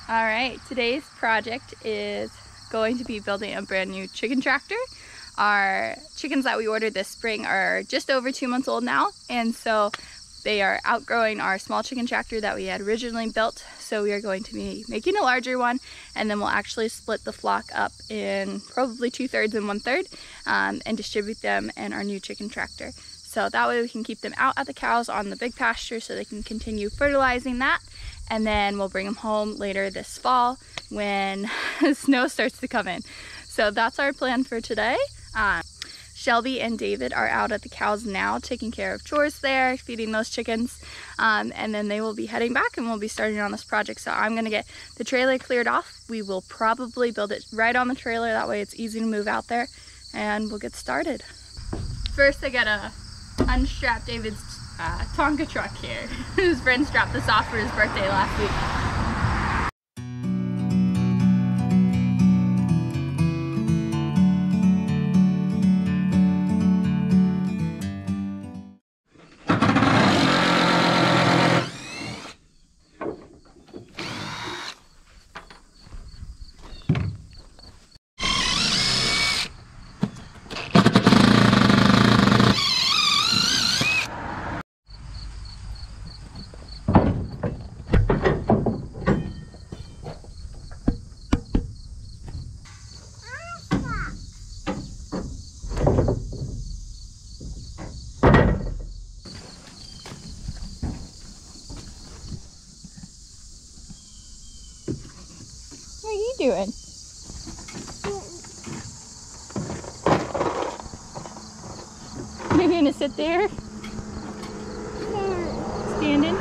All right, today's project is going to be building a brand new chicken tractor. Our chickens that we ordered this spring are just over 2 months old now, and so they are outgrowing our small chicken tractor that we had originally built. So we are going to be making a larger one, and then we'll actually split the flock up in probably 2/3 and 1/3 and distribute them in our new chicken tractor. So that way we can keep them out at the cows on the big pasture so they can continue fertilizing that. And then we'll bring them home later this fall when snow starts to come in. So that's our plan for today. Shelby and David are out at the cows now taking care of chores there, feeding those chickens, and then they will be heading back and we'll be starting on this project. So I'm gonna get the trailer cleared off. We will probably build it right on the trailer, that way it's easy to move out there, and we'll get started. First I gotta unstrap David's Tonka truck here. His friends dropped this off for his birthday last week. What are you doing? You're gonna sit there? Standing?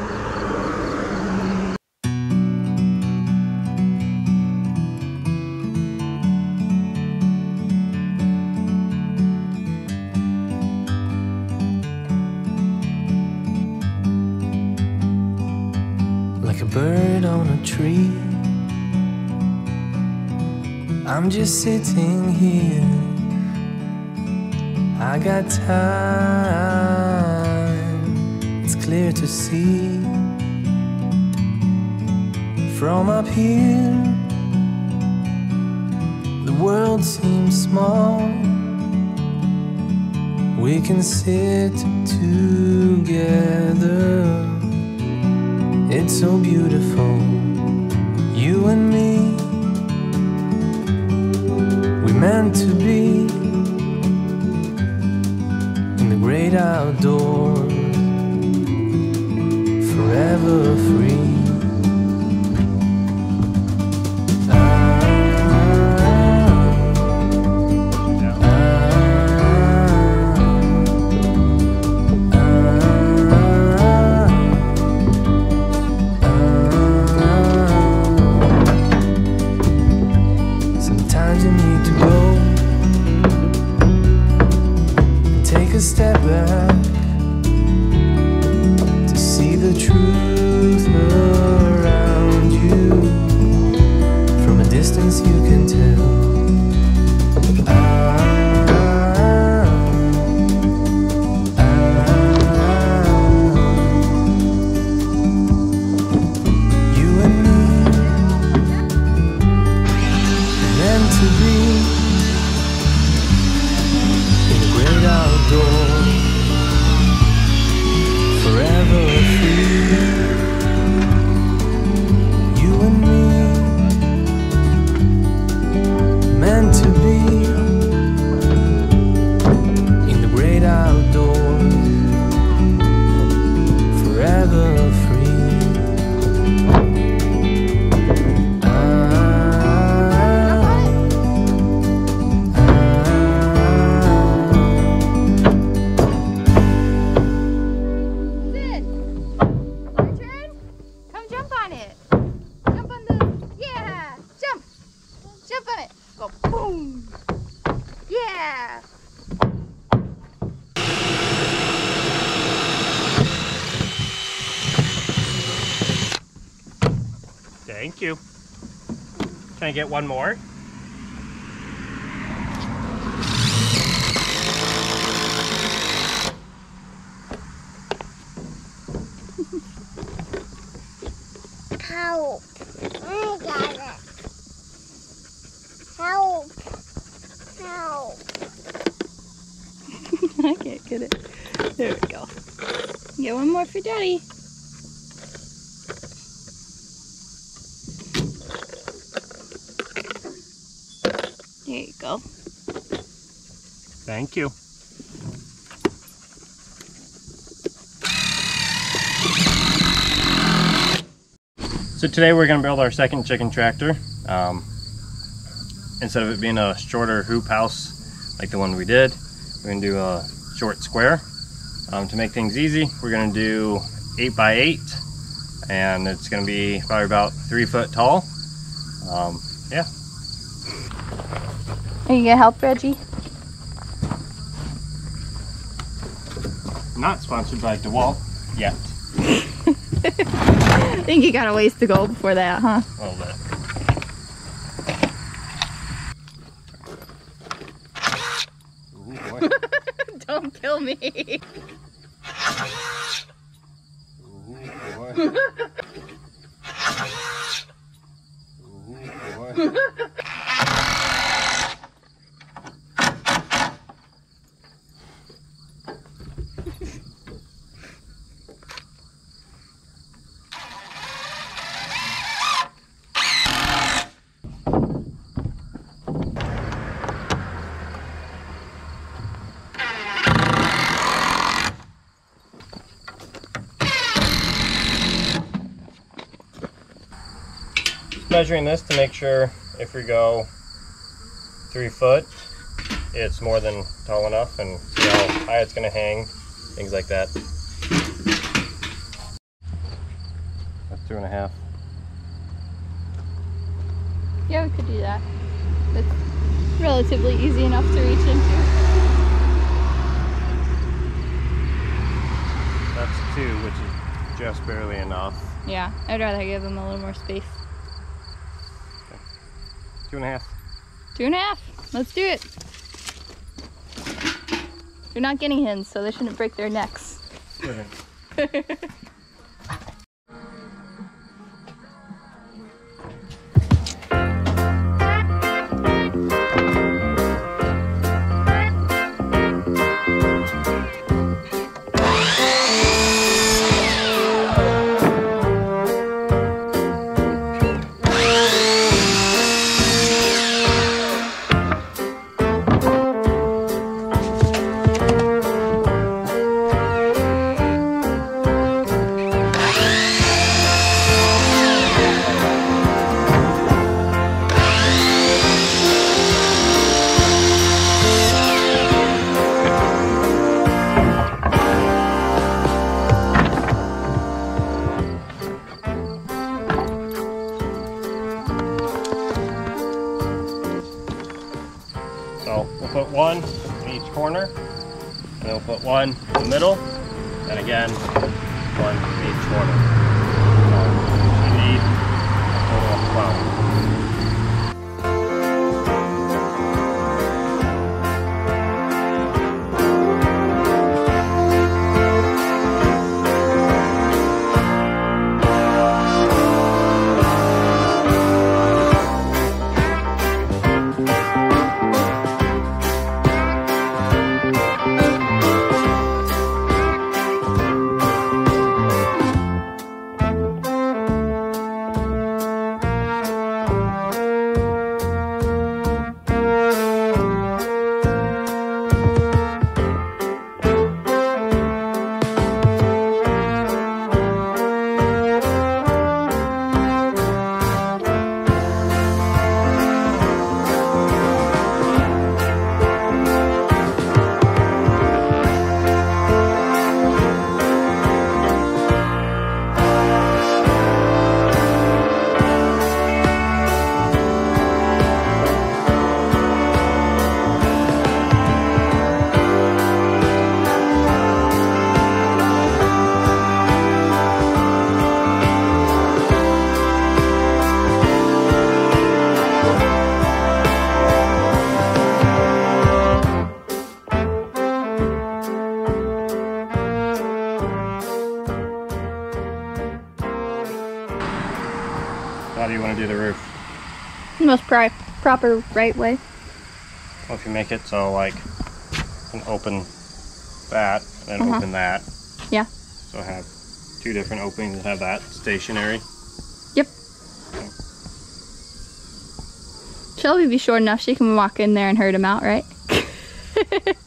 Like a bird on a tree, I'm just sitting here. I got time, it's clear to see. From up here, the world seems small. We can sit together. It's so beautiful, you and me. Meant to be in the great outdoors, forever free. Sometimes you need to go and take a step back to see the truth around you. From a distance you can tell. You and me, meant to be in the great outdoors, forever free. You and me, meant to be in the great outdoors, forever free. Jump on it. Go boom. Yeah. Thank you. Can I get one more? Ow. I got more for Daddy. There you go. Thank you. So today we're going to build our second chicken tractor. Instead of it being a shorter hoop house like the one we did, we're going to do a short square. To make things easy, we're going to do 8 by 8, and it's going to be probably about 3 foot tall. Yeah. Are you gonna help, Reggie? Not sponsored by DeWalt yet. I think you got a ways to go before that, huh? A little bit. Ooh, boy. Don't kill me. Ooh, boy. Ooh, boy. Measuring this to make sure if we go 3 foot, it's more than tall enough, and see how high it's going to hang, things like that. That's 2.5. Yeah, we could do that. It's relatively easy enough to reach into. That's 2, which is just barely enough. Yeah, I'd rather give them a little more space. 2.5. 2.5. Let's do it. They're not guinea hens, so they shouldn't break their necks. So we'll put one in each corner, and then we'll put one in the middle, and again, one in each corner. So we need a total of 12. How do you want to do the roof? The most proper right way. Well, if you make it so like you can open that and then open that. Yeah. So have 2 different openings that have that stationary. Yep. Shelby be short enough she can walk in there and herd him out, right?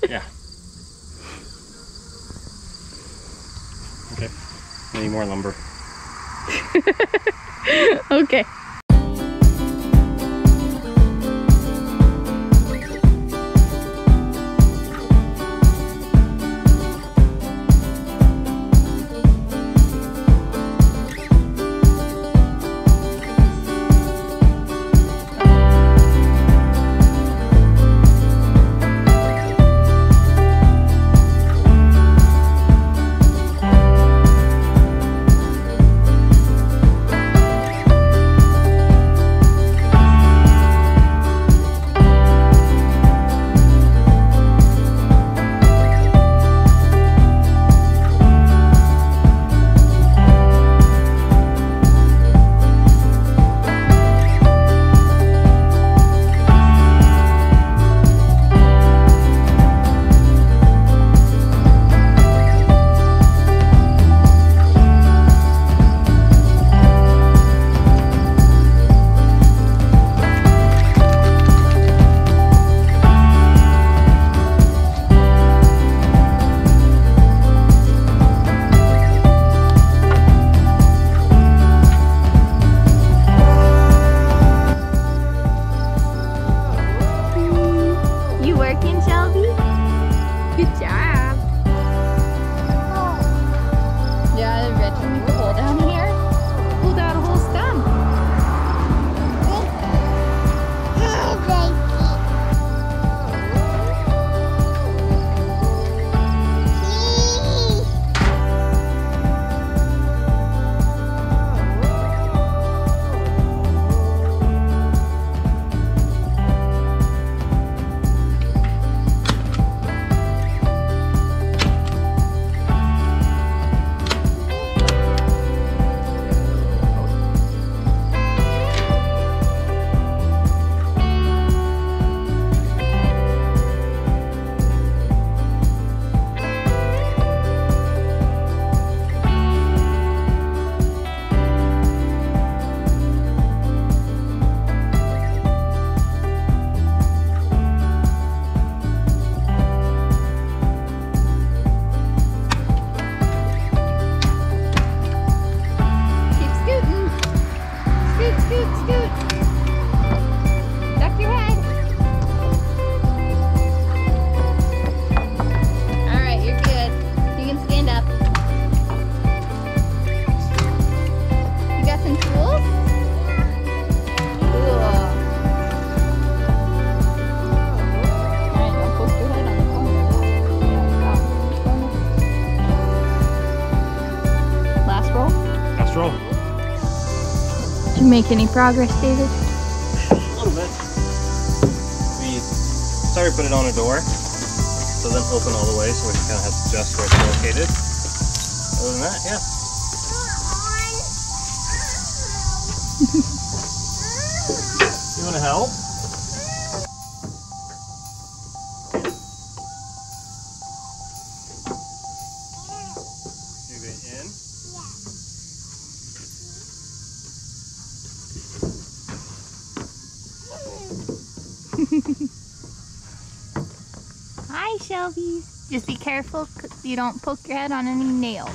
Yeah. Okay. Need more lumber. Okay. Did you make any progress, David? A little bit. We started to put it on a door, so then open all the way, so we kind of have to adjust where it's located. Other than that, yeah. You want to help? You get in? Hi, Shelby. Just be careful you don't poke your head on any nails.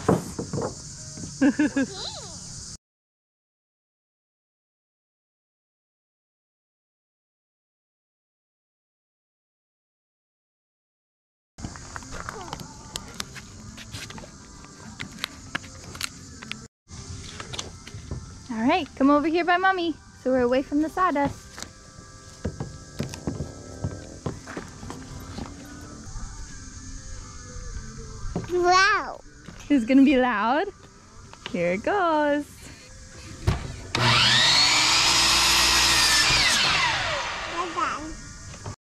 All right, come over here by Mommy, so we're away from the sawdust. Wow. It's gonna be loud. Here it goes.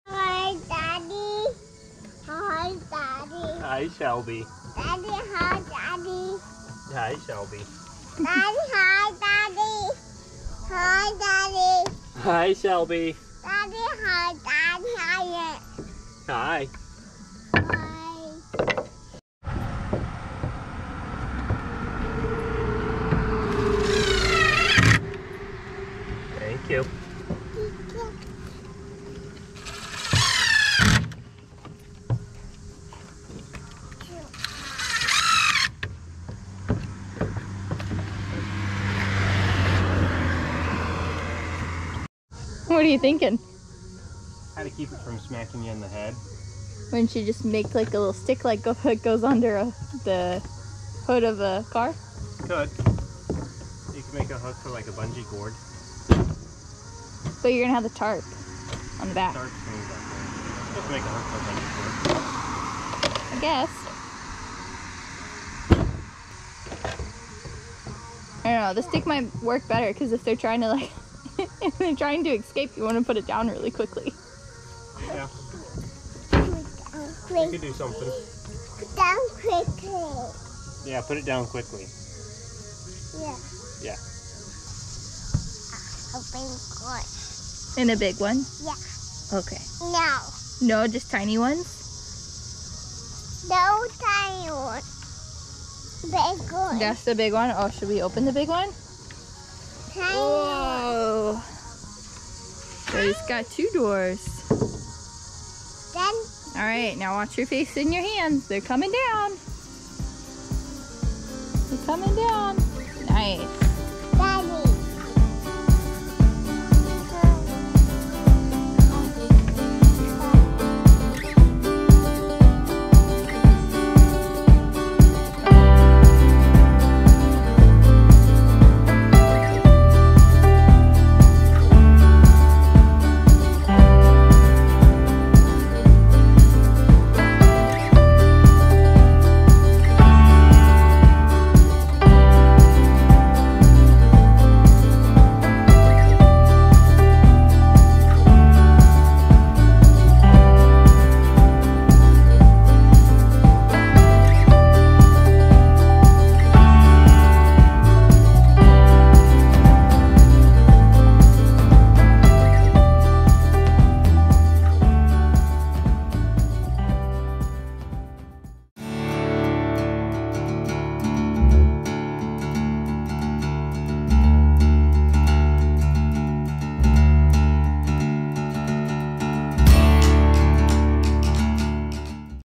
Hi, Daddy. Hi, Daddy. Hi, Shelby. Daddy, hi, Daddy. Hi, Shelby. Daddy, hi, Daddy. Hi, Daddy. Hi, Shelby. Daddy, hi, Daddy. Hi. Hi. Hi. Thank you. What are you thinking? How to keep it from smacking you in the head. Wouldn't you just make like a little stick like goes under the hood of a car? Could. You could make a hook for like a bungee cord. But you're gonna have the tarp on the back. Tarp's gonna be back there. Just make a hook for a bungee cord. I guess. I don't know, the stick might work better because if they're trying to like, if they're trying to escape, you want to put it down really quickly. Yeah. Quick. You could do something. Put down quickly. Yeah, put it down quickly. Yeah. Yeah. Open good. And a big one? Yeah. Okay. No. No, just tiny ones? No tiny one. Big one. That's the big one. Oh, should we open the big one? Tiny Whoa. So it's got 2 doors. Then All right, now watch your face and your hands. They're coming down. They're coming down. Nice.